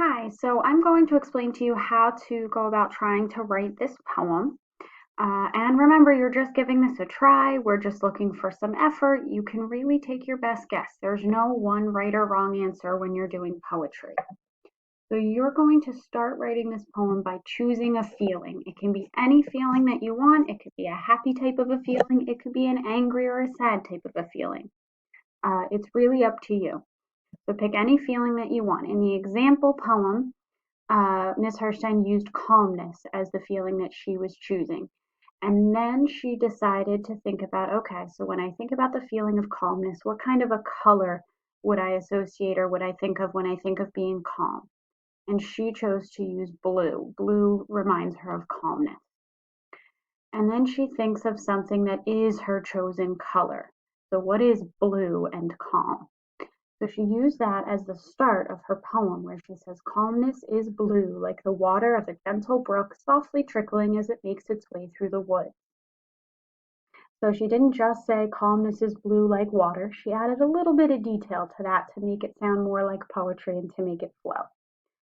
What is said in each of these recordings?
Hi, so I'm going to explain to you how to go about trying to write this poem. And remember, you're just giving this a try. We're just looking for some effort. You can really take your best guess. There's no one right or wrong answer when you're doing poetry. So you're going to start writing this poem by choosing a feeling. It can be any feeling that you want. It could be a happy type of a feeling. It could be an angry or a sad type of a feeling. It's really up to you. So pick any feeling that you want. In the example poem, Miss Herstein used calmness as the feeling that she was choosing. And then she decided to think about, okay, so when I think about the feeling of calmness, what kind of a color would I associate or would I think of when I think of being calm? And she chose to use blue. Blue reminds her of calmness. And then she thinks of something that is her chosen color. So what is blue and calm? So she used that as the start of her poem, where she says, calmness is blue, like the water of a gentle brook, softly trickling as it makes its way through the wood. So she didn't just say calmness is blue like water. She added a little bit of detail to that to make it sound more like poetry and to make it flow.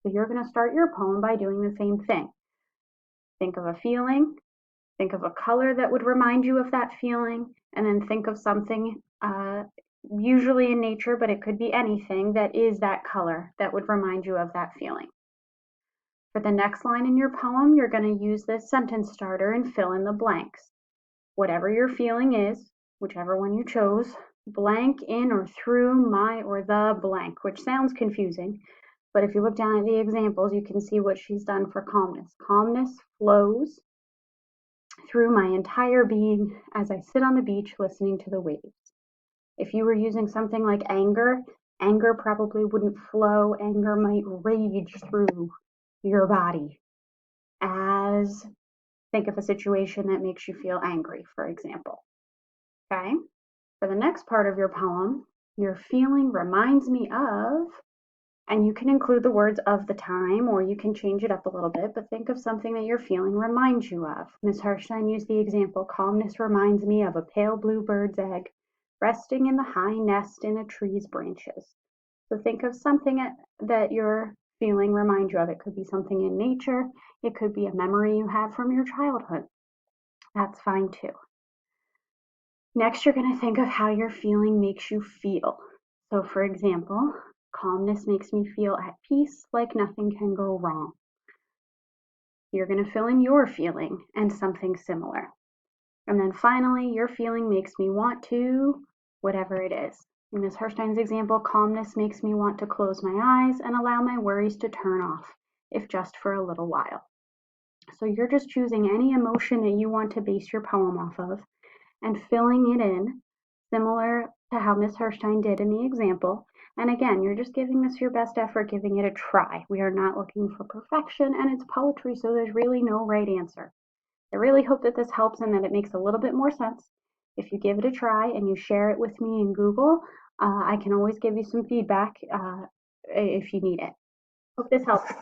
So you're going to start your poem by doing the same thing. Think of a feeling, think of a color that would remind you of that feeling, and then think of something, usually in nature, but it could be anything, that is that color that would remind you of that feeling. For the next line in your poem, you're going to use this sentence starter and fill in the blanks. Whatever your feeling is, whichever one you chose, blank in or through my or the blank, which sounds confusing, but if you look down at the examples, you can see what she's done for calmness. Calmness flows through my entire being as I sit on the beach listening to the waves. If you were using something like anger, anger probably wouldn't flow. Anger might rage through your body as think of a situation that makes you feel angry, for example. Okay? For the next part of your poem, your feeling reminds me of, and you can include the words of the time or you can change it up a little bit, but think of something that your feeling reminds you of. Ms. Herstein used the example, calmness reminds me of a pale blue bird's egg resting in the high nest in a tree's branches. So think of something that your feeling reminds you of. It could be something in nature. It could be a memory you have from your childhood. That's fine too. Next, you're going to think of how your feeling makes you feel. So for example, calmness makes me feel at peace, like nothing can go wrong. You're going to fill in your feeling and something similar. And then finally, your feeling makes me want to, whatever it is. In Ms. Herstein's example, calmness makes me want to close my eyes and allow my worries to turn off, if just for a little while. So you're just choosing any emotion that you want to base your poem off of and filling it in, similar to how Ms. Herstein did in the example. And again, you're just giving this your best effort, giving it a try. We are not looking for perfection, and it's poetry, so there's really no right answer. I really hope that this helps and that it makes a little bit more sense. If you give it a try and you share it with me in Google, I can always give you some feedback if you need it. Hope this helps.